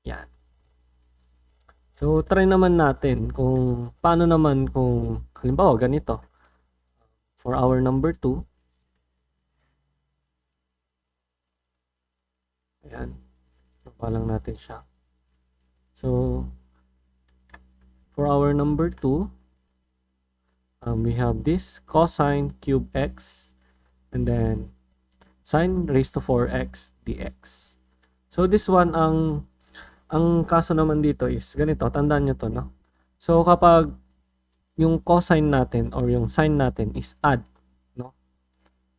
Yan. So, try naman natin kung paano naman kung halimbawa ganito. For our number 2, ayan, baba lang natin siya. So, for our number 2, we have this cosine cube x and then sine raised to 4x dx. So, this one, ang kaso naman dito is ganito, tandaan nyo to, no? So, kapag yung cosine natin or yung sine natin is add, no?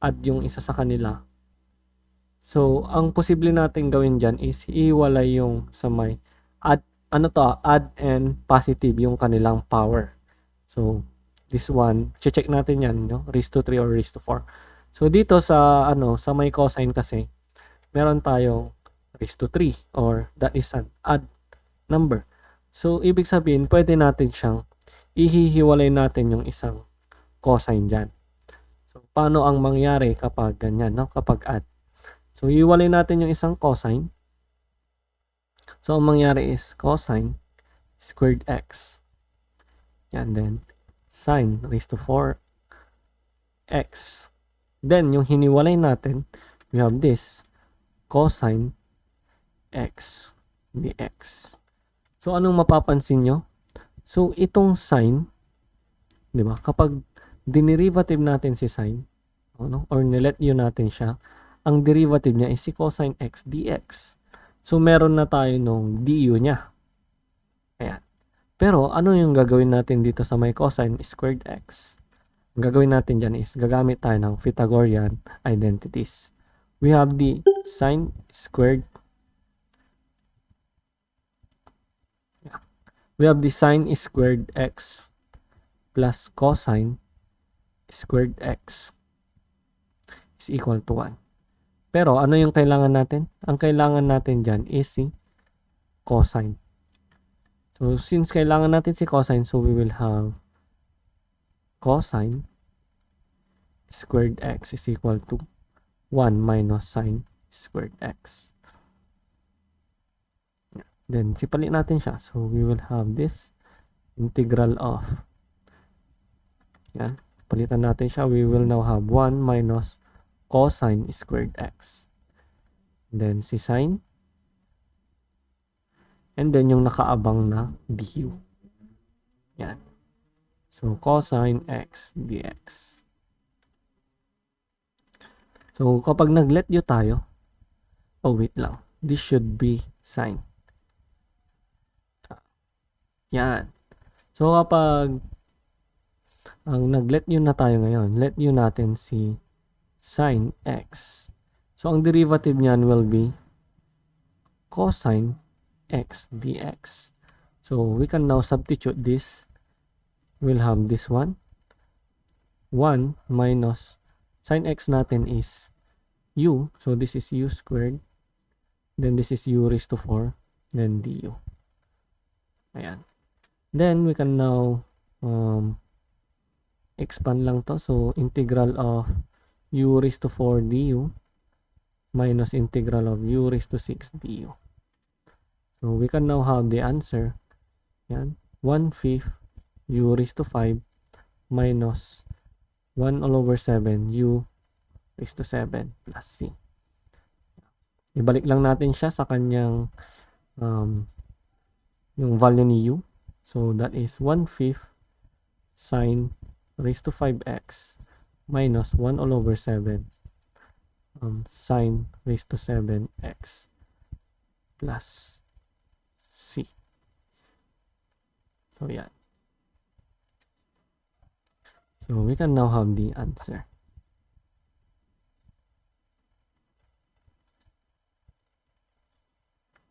Add yung isa sa kanila. So, ang posible natin gawin dyan is iiwalay yung sa may add, add and positive yung kanilang power. So, this one, check natin yan, no? Raised to 3 or raised to 4. So, dito sa, sa may cosine kasi, meron tayong raised to 3 or that is an odd number. So, ibig sabihin, pwede natin siyang ihihiwalay natin yung isang cosine dyan. So, paano ang mangyari kapag ganyan, no? Kapag add. So, hiwalay natin yung isang cosine. So, ang mangyari is cosine squared x. Yan, then sine raised to 4x. Then, yung hiniwalay natin, we have this cosine x dx. So, anong mapapansin nyo? So, itong sine, di ba? Kapag dinerivative natin si sine, or nilet u natin siya, ang derivative niya is si cosine x dx. So, meron na tayo nung du niya. Ayan. Pero, ano yung gagawin natin dito sa may cosine squared x? Ang gagawin natin dyan is, gagamit tayo ng Pythagorean identities. We have the sine squared. We have the sine squared x plus cosine squared x is equal to 1. Pero, ano yung kailangan natin? Ang kailangan natin dyan is si cosine. So, since kailangan natin si cosine, so we will have cosine squared x is equal to 1 minus sine squared x. Then, sipalit natin siya. So, we will have this integral of, yan, palitan natin siya. We will now have 1 minus cosine squared x. Then, si sine. And then, yung nakaabang na du. Yan. So, cosine x dx. So, kapag nag-let u tayo, oh, wait lang. This should be sine. Yan. So, kapag ang nag-let u na tayo ngayon, let u natin si sine x. So, ang derivative niyan will be cosine x dx. So, we can now substitute this. We'll have this one. 1 minus sine x natin is u. So, this is u squared. Then, this is u raised to 4. Then, du. Ayan. Then, we can now expand lang to. So, integral of u raised to 4 du minus integral of u raised to 6 du. So, we can now have the answer. Yan. 1/5 u raised to 5 minus 1 all over 7 u raised to 7 plus c. Ibalik lang natin siya sa kanyang yung value ni u. So, that is 1/5 sine raised to 5x minus 1 all over 7 sine raised to 7x plus c. So, yan. So, we can now have the answer.